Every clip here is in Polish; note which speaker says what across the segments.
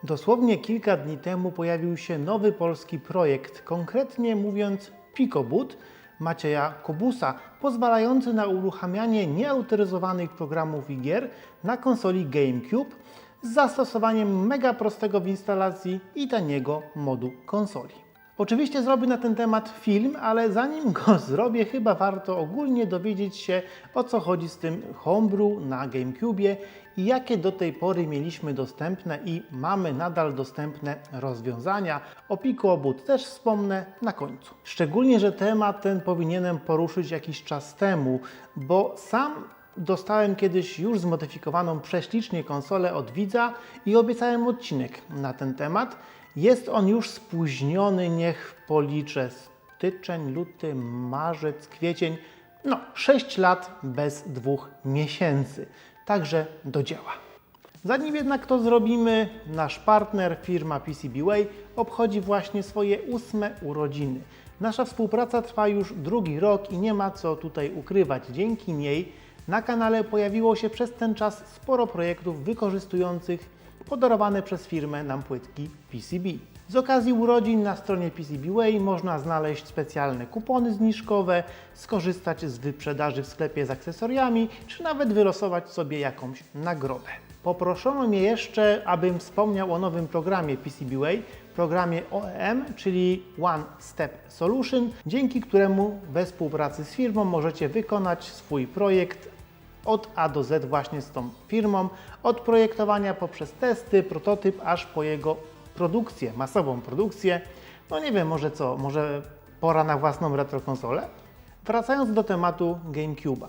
Speaker 1: Dosłownie kilka dni temu pojawił się nowy polski projekt, konkretnie mówiąc PicoBoot Macieja Kobusa, pozwalający na uruchamianie nieautoryzowanych programów i gier na konsoli GameCube z zastosowaniem mega prostego w instalacji i taniego modu konsoli. Oczywiście zrobię na ten temat film, ale zanim go zrobię, chyba warto ogólnie dowiedzieć się, o co chodzi z tym homebrew na GameCubie i jakie do tej pory mieliśmy dostępne i mamy nadal dostępne rozwiązania. O PicoBoot też wspomnę na końcu. Szczególnie, że temat ten powinienem poruszyć jakiś czas temu, bo sam dostałem kiedyś już zmodyfikowaną prześlicznie konsolę od widza i obiecałem odcinek na ten temat. Jest on już spóźniony, niech policzę, styczeń, luty, marzec, kwiecień, 6 lat bez 2 miesięcy. Także do dzieła. Zanim jednak to zrobimy, nasz partner, firma PCBWay, obchodzi właśnie swoje 8. urodziny. Nasza współpraca trwa już 2. rok i nie ma co tutaj ukrywać. Dzięki niej na kanale pojawiło się przez ten czas sporo projektów wykorzystujących podarowane przez firmę nam płytki PCB. Z okazji urodzin na stronie PCBWay można znaleźć specjalne kupony zniżkowe, skorzystać z wyprzedaży w sklepie z akcesoriami, czy nawet wylosować sobie jakąś nagrodę. Poproszono mnie jeszcze, abym wspomniał o nowym programie PCBWay, programie OEM, czyli One Step Solution, dzięki któremu we współpracy z firmą możecie wykonać swój projekt od A do Z właśnie z tą firmą, od projektowania poprzez testy, prototyp, aż po jego produkcję, masową produkcję. Nie wiem, może pora na własną retrokonsolę? Wracając do tematu GameCube'a.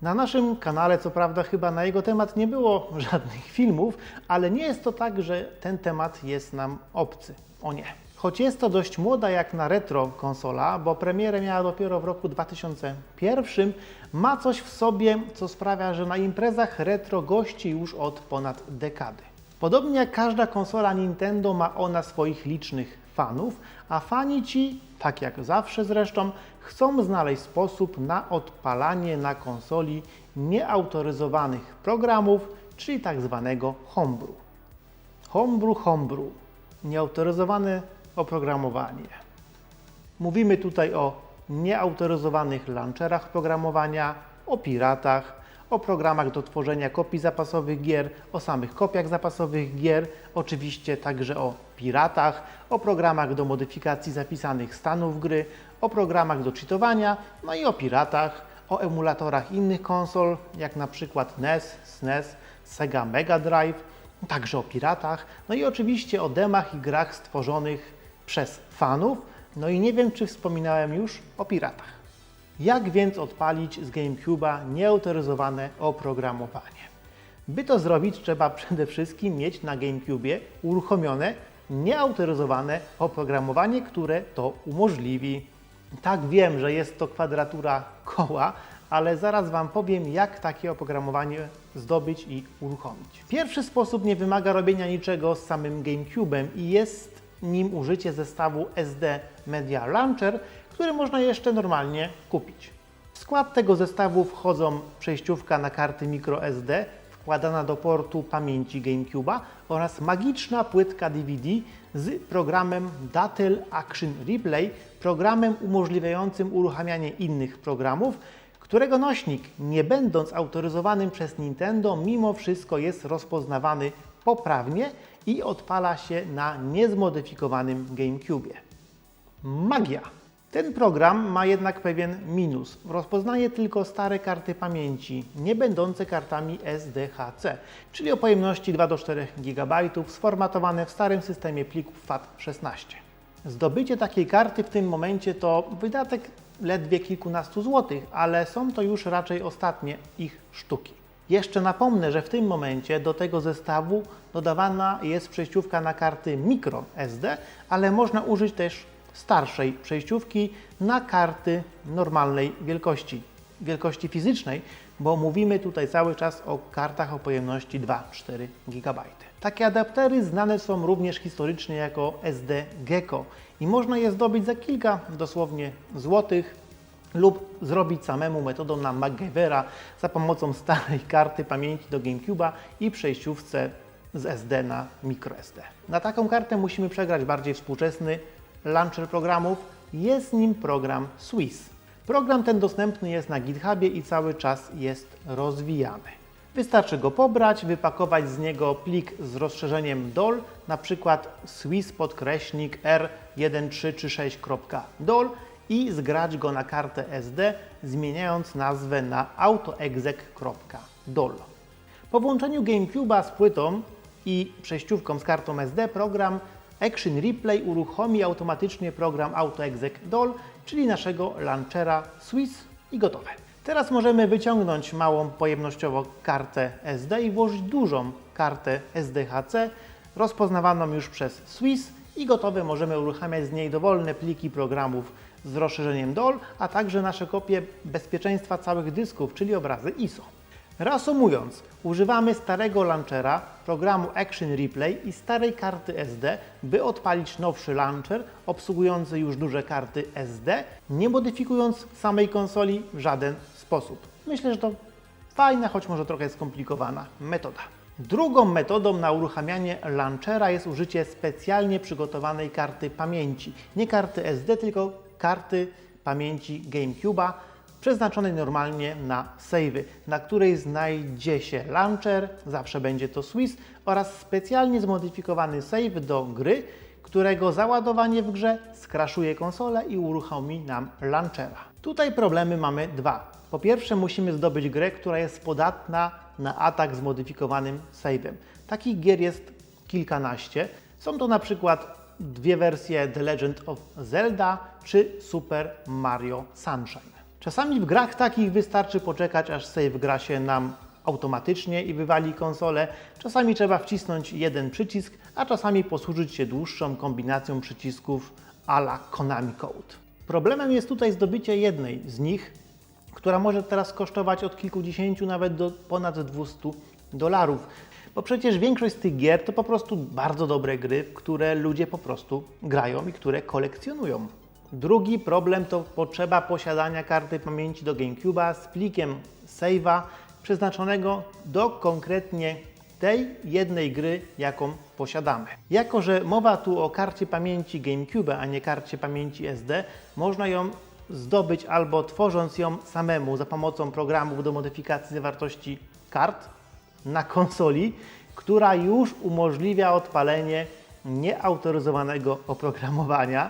Speaker 1: Na naszym kanale, co prawda, chyba na jego temat nie było żadnych filmów, ale nie jest to tak, że ten temat jest nam obcy. O nie. Choć jest to dość młoda jak na retro konsola, bo premierę miała dopiero w roku 2001, ma coś w sobie, co sprawia, że na imprezach retro gości już od ponad dekady. Podobnie jak każda konsola Nintendo, ma ona swoich licznych fanów, a fani ci, tak jak zawsze zresztą, chcą znaleźć sposób na odpalanie na konsoli nieautoryzowanych programów, czyli tak zwanego homebrew. Homebrew. Nieautoryzowane oprogramowanie. Mówimy tutaj o nieautoryzowanych launcherach oprogramowania, o piratach, o programach do tworzenia kopii zapasowych gier, o samych kopiach zapasowych gier, oczywiście także o piratach, o programach do modyfikacji zapisanych stanów gry, o programach do cheatowania, i o piratach, o emulatorach innych konsol, jak na przykład NES, SNES, Sega Mega Drive, także o piratach, i oczywiście o demach i grach stworzonych przez fanów, i nie wiem, czy wspominałem już o piratach. Jak więc odpalić z GameCube'a nieautoryzowane oprogramowanie? By to zrobić, trzeba przede wszystkim mieć na GameCube'ie uruchomione nieautoryzowane oprogramowanie, które to umożliwi. Tak, wiem, że jest to kwadratura koła, ale zaraz Wam powiem, jak takie oprogramowanie zdobyć i uruchomić. Pierwszy sposób nie wymaga robienia niczego z samym GameCube'em i jest nim użycie zestawu SD Media Launcher, który można jeszcze normalnie kupić. W skład tego zestawu wchodzą przejściówka na karty microSD wkładana do portu pamięci GameCube'a oraz magiczna płytka DVD z programem Dattel Action Replay, programem umożliwiającym uruchamianie innych programów, którego nośnik, nie będąc autoryzowanym przez Nintendo, mimo wszystko jest rozpoznawany poprawnie i odpala się na niezmodyfikowanym GameCube'ie. Magia! Ten program ma jednak pewien minus. Rozpoznaje tylko stare karty pamięci, nie będące kartami SDHC, czyli o pojemności 2 do 4 GB, sformatowane w starym systemie plików FAT16. Zdobycie takiej karty w tym momencie to wydatek ledwie kilkunastu złotych, ale są to już raczej ostatnie ich sztuki. Jeszcze napomnę, że w tym momencie do tego zestawu dodawana jest przejściówka na karty microSD, ale można użyć też starszej przejściówki na karty normalnej wielkości fizycznej, bo mówimy tutaj cały czas o kartach o pojemności 2-4 GB. Takie adaptery znane są również historycznie jako SD Gecko i można je zdobyć za kilka dosłownie złotych lub zrobić samemu metodą na MacGyvera za pomocą starej karty pamięci do GameCube'a i przejściówce z SD na microSD. Na taką kartę musimy przegrać bardziej współczesny launcher programów. Jest nim program Swiss. Program ten dostępny jest na GitHubie i cały czas jest rozwijany. Wystarczy go pobrać, wypakować z niego plik z rozszerzeniem DOL, na przykład swiss_r1336.dol i zgrać go na kartę SD, zmieniając nazwę na autoexec.dol. Po włączeniu GameCube'a z płytą i przejściówką z kartą SD program Action Replay uruchomi automatycznie program autoexec.dol, czyli naszego launchera Swiss i gotowe. Teraz możemy wyciągnąć małą pojemnościowo kartę SD i włożyć dużą kartę SDHC rozpoznawaną już przez Swiss i gotowe możemy uruchamiać z niej dowolne pliki programów z rozszerzeniem DOL, a także nasze kopie bezpieczeństwa całych dysków, czyli obrazy ISO. Reasumując, używamy starego launchera, programu Action Replay i starej karty SD, by odpalić nowszy launcher obsługujący już duże karty SD, nie modyfikując samej konsoli w żaden sposób. Myślę, że to fajna, choć może trochę skomplikowana metoda. Drugą metodą na uruchamianie launchera jest użycie specjalnie przygotowanej karty pamięci. Nie karty SD, tylko karty pamięci GameCube'a, przeznaczonej normalnie na save'y, na której znajdzie się launcher, zawsze będzie to Swiss, oraz specjalnie zmodyfikowany save do gry, którego załadowanie w grze skraszuje konsolę i uruchomi nam launchera. Tutaj problemy mamy dwa. Po pierwsze musimy zdobyć grę, która jest podatna na atak zmodyfikowanym save'em. Takich gier jest kilkanaście. Są to na przykład dwie wersje The Legend of Zelda czy Super Mario Sunshine. Czasami w grach takich wystarczy poczekać, aż save gra się nam automatycznie i wywali konsolę. Czasami trzeba wcisnąć jeden przycisk, a czasami posłużyć się dłuższą kombinacją przycisków a la Konami Code. Problemem jest tutaj zdobycie jednej z nich, która może teraz kosztować od kilkudziesięciu nawet do ponad $200. Bo przecież większość z tych gier to po prostu bardzo dobre gry, w które ludzie po prostu grają i które kolekcjonują. Drugi problem to potrzeba posiadania karty pamięci do GameCube'a z plikiem save'a przeznaczonego do konkretnie tej jednej gry, jaką posiadamy. Jako że mowa tu o karcie pamięci GameCube, a nie karcie pamięci SD, można ją zdobyć albo tworząc ją samemu za pomocą programów do modyfikacji zawartości kart na konsoli, która już umożliwia odpalenie nieautoryzowanego oprogramowania.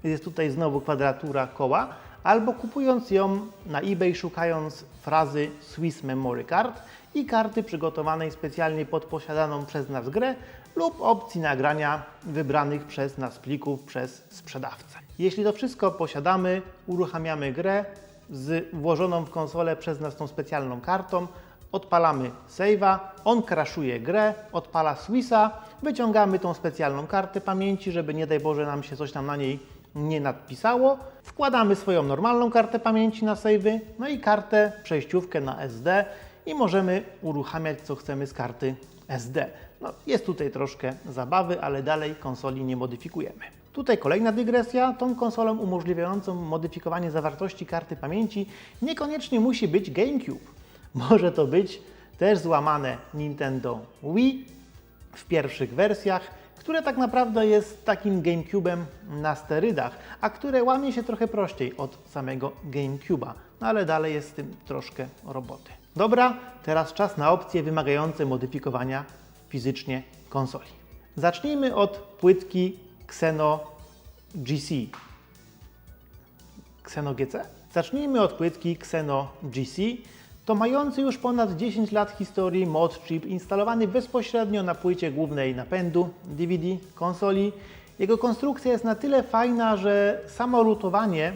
Speaker 1: Jest tutaj znowu kwadratura koła, albo kupując ją na eBay, szukając frazy Swiss Memory Card i karty przygotowanej specjalnie pod posiadaną przez nas grę lub opcji nagrania wybranych przez nas plików przez sprzedawcę. Jeśli to wszystko posiadamy, uruchamiamy grę z włożoną w konsolę przez nas tą specjalną kartą, odpalamy save'a, on crashuje grę, odpala Swissa, wyciągamy tą specjalną kartę pamięci, żeby nie daj Boże nam się coś tam na niej nie nadpisało, wkładamy swoją normalną kartę pamięci na save'y, no i kartę przejściówkę na SD i możemy uruchamiać co chcemy z karty SD. No, jest tutaj troszkę zabawy, ale dalej konsoli nie modyfikujemy. Tutaj kolejna dygresja. Tą konsolą umożliwiającą modyfikowanie zawartości karty pamięci niekoniecznie musi być GameCube. Może to być też złamane Nintendo Wii w pierwszych wersjach, które tak naprawdę jest takim GameCube'em na sterydach, a które łamie się trochę prościej od samego GameCube'a, no ale dalej jest z tym troszkę roboty. Dobra, teraz czas na opcje wymagające modyfikowania fizycznie konsoli. Zacznijmy od płytki Xeno GC. Xeno GC? Zacznijmy od płytki Xeno GC. To mający już ponad 10 lat historii mod chip instalowany bezpośrednio na płycie głównej napędu DVD konsoli. Jego konstrukcja jest na tyle fajna, że samo lutowanie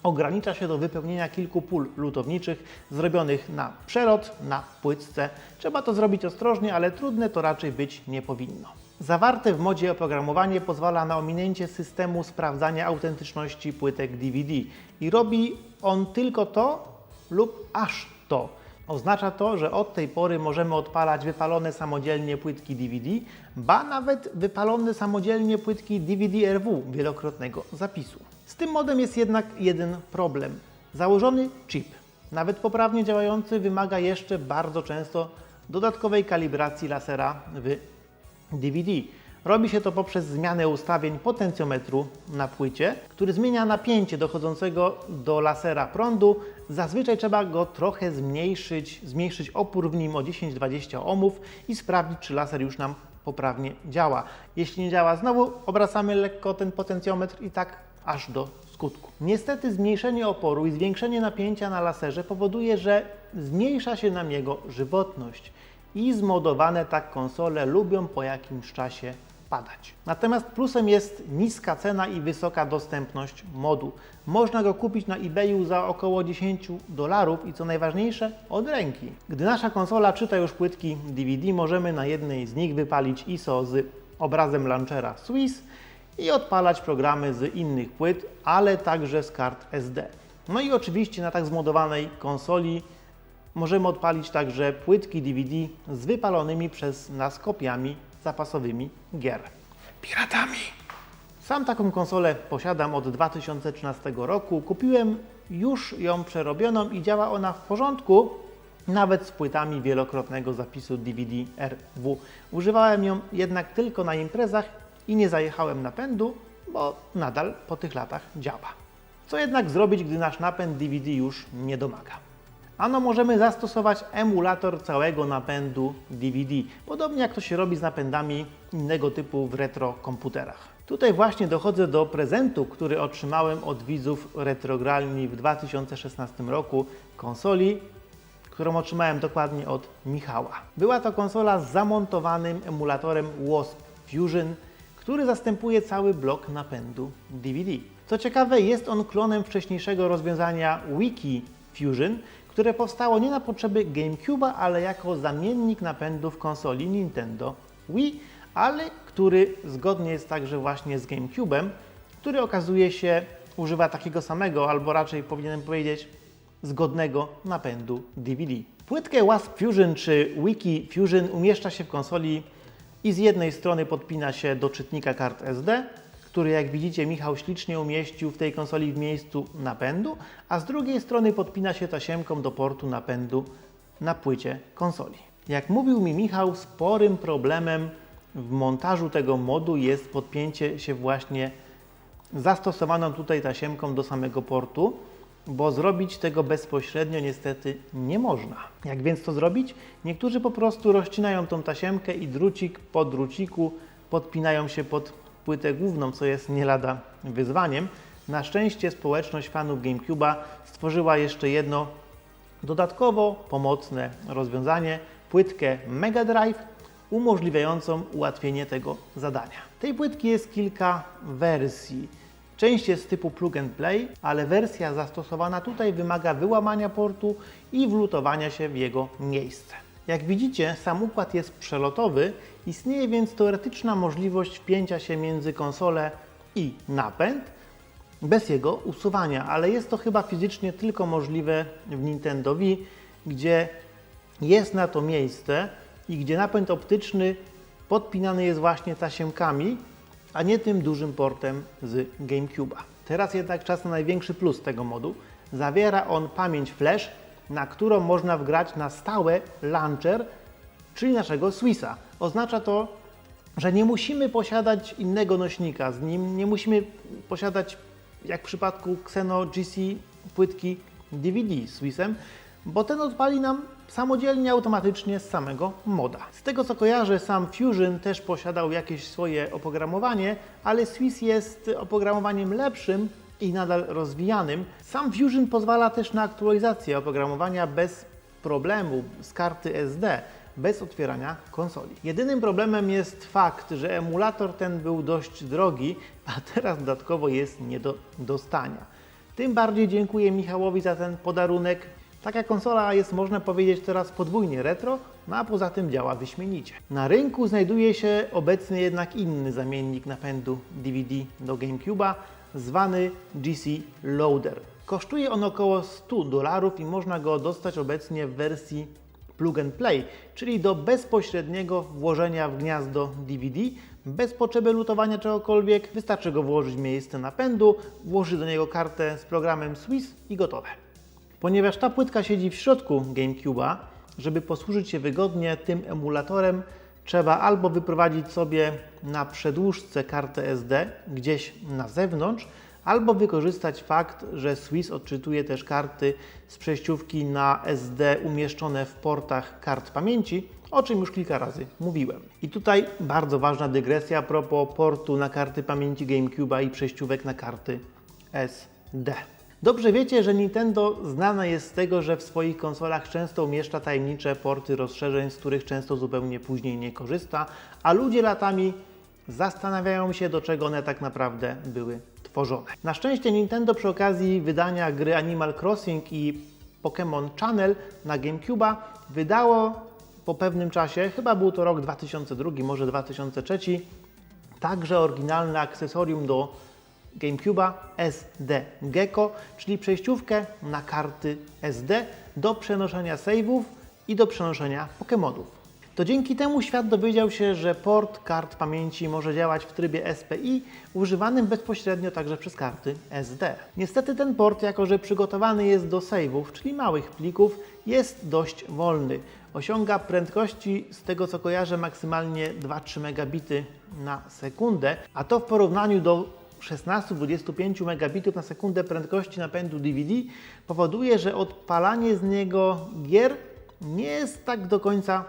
Speaker 1: ogranicza się do wypełnienia kilku pól lutowniczych zrobionych na przelot na płytce. Trzeba to zrobić ostrożnie, ale trudne to raczej być nie powinno. Zawarte w modzie oprogramowanie pozwala na ominięcie systemu sprawdzania autentyczności płytek DVD i robi on tylko to lub aż to. Oznacza to, że od tej pory możemy odpalać wypalone samodzielnie płytki DVD, ba nawet wypalone samodzielnie płytki DVD-RW wielokrotnego zapisu. Z tym modem jest jednak jeden problem. Założony chip, nawet poprawnie działający, wymaga jeszcze bardzo często dodatkowej kalibracji lasera w DVD. Robi się to poprzez zmianę ustawień potencjometru na płycie, który zmienia napięcie dochodzącego do lasera prądu. Zazwyczaj trzeba go trochę zmniejszyć opór w nim o 10-20 ohmów i sprawdzić, czy laser już nam poprawnie działa. Jeśli nie działa, znowu obracamy lekko ten potencjometr i tak aż do skutku. Niestety zmniejszenie oporu i zwiększenie napięcia na laserze powoduje, że zmniejsza się nam jego żywotność i zmodowane tak konsole lubią po jakimś czasie padać. Natomiast plusem jest niska cena i wysoka dostępność modu. Można go kupić na eBayu za około $10 i co najważniejsze, od ręki. Gdy nasza konsola czyta już płytki DVD, możemy na jednej z nich wypalić ISO z obrazem launchera Swiss i odpalać programy z innych płyt, ale także z kart SD. No i oczywiście na tak zmodowanej konsoli możemy odpalić także płytki DVD z wypalonymi przez nas kopiami zapasowymi gier. Piratami! Sam taką konsolę posiadam od 2013 roku. Kupiłem już ją przerobioną i działa ona w porządku, nawet z płytami wielokrotnego zapisu DVD-RW. Używałem ją jednak tylko na imprezach i nie zajechałem napędu, bo nadal po tych latach działa. Co jednak zrobić, gdy nasz napęd DVD już nie domaga? Ano możemy zastosować emulator całego napędu DVD, podobnie jak to się robi z napędami innego typu w retro komputerach. Tutaj właśnie dochodzę do prezentu, który otrzymałem od widzów Retrogralni w 2016 roku, konsoli, którą otrzymałem dokładnie od Michała. Była to konsola z zamontowanym emulatorem Wasp Fusion, który zastępuje cały blok napędu DVD. Co ciekawe, jest on klonem wcześniejszego rozwiązania Wiki Fusion, które powstało nie na potrzeby GameCube'a, ale jako zamiennik napędów konsoli Nintendo Wii, ale który zgodnie jest także właśnie z GameCube'em, który okazuje się używa takiego samego, albo raczej powinienem powiedzieć zgodnego napędu DVD. Płytkę Wasp Fusion czy Wiki Fusion umieszcza się w konsoli i z jednej strony podpina się do czytnika kart SD, który jak widzicie Michał ślicznie umieścił w tej konsoli w miejscu napędu, a z drugiej strony podpina się tasiemką do portu napędu na płycie konsoli. Jak mówił mi Michał, sporym problemem w montażu tego modu jest podpięcie się właśnie zastosowaną tutaj tasiemką do samego portu, bo zrobić tego bezpośrednio niestety nie można. Jak więc to zrobić? Niektórzy po prostu rozcinają tą tasiemkę i drucik po druciku podpinają się pod płytę główną, co jest nie lada wyzwaniem. Na szczęście społeczność fanów GameCube'a stworzyła jeszcze jedno dodatkowo pomocne rozwiązanie, płytkę Mega Drive, umożliwiającą ułatwienie tego zadania. Tej płytki jest kilka wersji. Część jest typu plug and play, ale wersja zastosowana tutaj wymaga wyłamania portu i wlutowania się w jego miejsce. Jak widzicie, sam układ jest przelotowy, istnieje więc teoretyczna możliwość wpięcia się między konsolę i napęd bez jego usuwania, ale jest to chyba fizycznie tylko możliwe w Nintendo Wii, gdzie jest na to miejsce i gdzie napęd optyczny podpinany jest właśnie tasiemkami, a nie tym dużym portem z GameCube'a. Teraz jednak czas na największy plus tego modu. Zawiera on pamięć flash, na którą można wgrać na stałe launcher, czyli naszego Swissa. Oznacza to, że nie musimy posiadać innego nośnika z nim, nie musimy posiadać, jak w przypadku Xeno GC, płytki DVD z Swissem, bo ten odpali nam samodzielnie, automatycznie z samego moda. Z tego co kojarzę, sam Fusion też posiadał jakieś swoje oprogramowanie, ale Swiss jest oprogramowaniem lepszym i nadal rozwijanym. Sam Fusion pozwala też na aktualizację oprogramowania bez problemu z karty SD, bez otwierania konsoli. Jedynym problemem jest fakt, że emulator ten był dość drogi, a teraz dodatkowo jest nie do dostania. Tym bardziej dziękuję Michałowi za ten podarunek. Taka konsola jest, można powiedzieć, teraz podwójnie retro, no a poza tym działa wyśmienicie. Na rynku znajduje się obecnie jednak inny zamiennik napędu DVD do GameCube'a, zwany GC Loader. Kosztuje on około $100 i można go dostać obecnie w wersji plug and play, czyli do bezpośredniego włożenia w gniazdo DVD, bez potrzeby lutowania czegokolwiek. Wystarczy go włożyć w miejsce napędu, włożyć do niego kartę z programem Swiss i gotowe. Ponieważ ta płytka siedzi w środku GameCube'a, żeby posłużyć się wygodnie tym emulatorem, trzeba albo wyprowadzić sobie na przedłużce kartę SD gdzieś na zewnątrz, albo wykorzystać fakt, że Swiss odczytuje też karty z przejściówki na SD umieszczone w portach kart pamięci, o czym już kilka razy mówiłem. I tutaj bardzo ważna dygresja a propos portu na karty pamięci GameCube'a i przejściówek na karty SD. Dobrze wiecie, że Nintendo znane jest z tego, że w swoich konsolach często umieszcza tajemnicze porty rozszerzeń, z których często zupełnie później nie korzysta, a ludzie latami zastanawiają się, do czego one tak naprawdę były tworzone. Na szczęście Nintendo przy okazji wydania gry Animal Crossing i Pokémon Channel na GameCube'a wydało po pewnym czasie, chyba był to rok 2002, może 2003, także oryginalne akcesorium do GameCube'a SD Gecko, czyli przejściówkę na karty SD do przenoszenia save'ów i do przenoszenia Pokémonów. To dzięki temu świat dowiedział się, że port kart pamięci może działać w trybie SPI, używanym bezpośrednio także przez karty SD. Niestety ten port, jako że przygotowany jest do save'ów, czyli małych plików, jest dość wolny. Osiąga prędkości, z tego co kojarzę, maksymalnie 2-3 megabity na sekundę, a to w porównaniu do 16-25 megabitów na sekundę prędkości napędu DVD powoduje, że odpalanie z niego gier nie jest tak do końca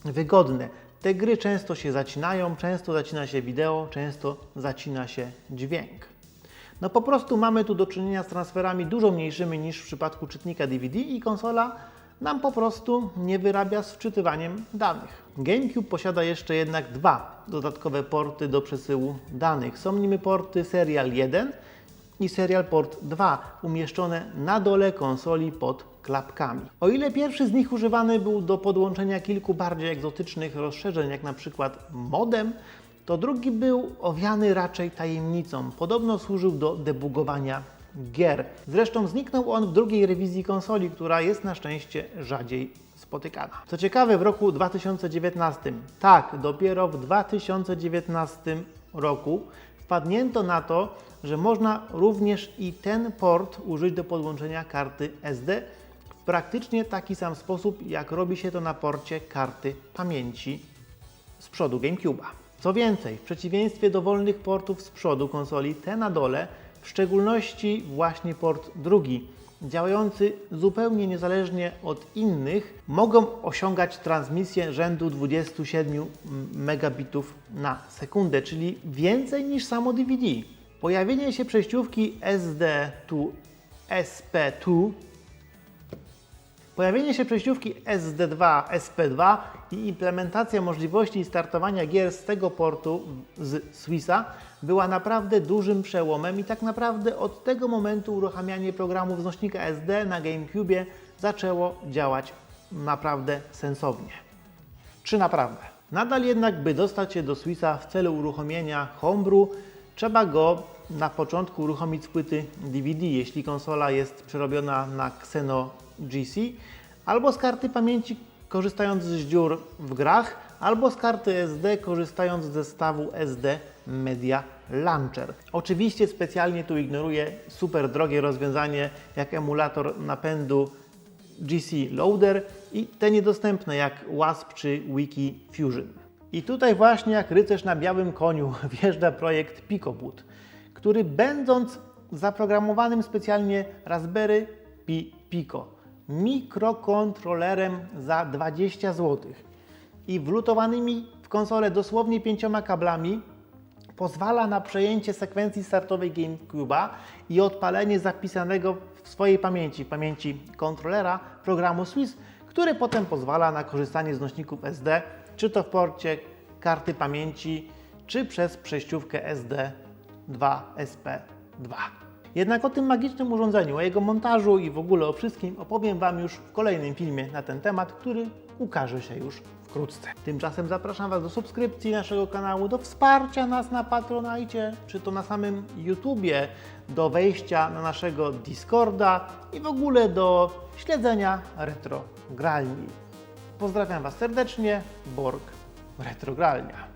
Speaker 1: wygodne. Te gry często się zacinają, często zacina się wideo, często zacina się dźwięk. No po prostu mamy tu do czynienia z transferami dużo mniejszymi niż w przypadku czytnika DVD i konsola nam po prostu nie wyrabia z wczytywaniem danych. GameCube posiada jeszcze jednak dwa dodatkowe porty do przesyłu danych. Są nimi porty Serial 1 i Serial Port 2 umieszczone na dole konsoli pod klapkami. O ile pierwszy z nich używany był do podłączenia kilku bardziej egzotycznych rozszerzeń, jak na przykład modem, to drugi był owiany raczej tajemnicą. Podobno służył do debugowania gier. Zresztą zniknął on w drugiej rewizji konsoli, która jest na szczęście rzadziej spotykana. Co ciekawe, w roku 2019, tak, dopiero w 2019 roku wpadnięto na to, że można również i ten port użyć do podłączenia karty SD w praktycznie taki sam sposób, jak robi się to na porcie karty pamięci z przodu GameCube'a. Co więcej, w przeciwieństwie do wolnych portów z przodu konsoli, te na dole, w szczególności właśnie port drugi, działający zupełnie niezależnie od innych, mogą osiągać transmisję rzędu 27 megabitów na sekundę, czyli więcej niż samo DVD. Pojawienie się przejściówki SD to SP2 Pojawienie się przejściówki SD2, SP2 i implementacja możliwości startowania gier z tego portu z Swissa była naprawdę dużym przełomem i tak naprawdę od tego momentu uruchamianie programów z nośnika SD na GameCube zaczęło działać naprawdę sensownie. Czy naprawdę? Nadal jednak, by dostać się do Swissa w celu uruchomienia Homebrew, trzeba go na początku uruchomić z płyty DVD, jeśli konsola jest przerobiona na Xeno GC, albo z karty pamięci korzystając z dziur w grach, albo z karty SD korzystając z zestawu SD Media Launcher. Oczywiście specjalnie tu ignoruję super drogie rozwiązanie jak emulator napędu GC Loader i te niedostępne jak WASP czy Wiki Fusion. I tutaj właśnie jak rycerz na białym koniu wjeżdża projekt PicoBoot, który będąc zaprogramowanym specjalnie Raspberry Pi Pico, mikrokontrolerem za 20 zł i wlutowanymi w konsolę dosłownie 5 kablami pozwala na przejęcie sekwencji startowej GameCube'a i odpalenie zapisanego w swojej pamięci kontrolera programu Swiss, który potem pozwala na korzystanie z nośników SD, czy to w porcie karty pamięci, czy przez przejściówkę SD2 SP2. Jednak o tym magicznym urządzeniu, o jego montażu i w ogóle o wszystkim opowiem Wam już w kolejnym filmie na ten temat, który ukaże się już wkrótce. Tymczasem zapraszam Was do subskrypcji naszego kanału, do wsparcia nas na Patronite, czy to na samym YouTubie, do wejścia na naszego Discorda i w ogóle do śledzenia Retrogralni. Pozdrawiam Was serdecznie, Borg Retrogralnia.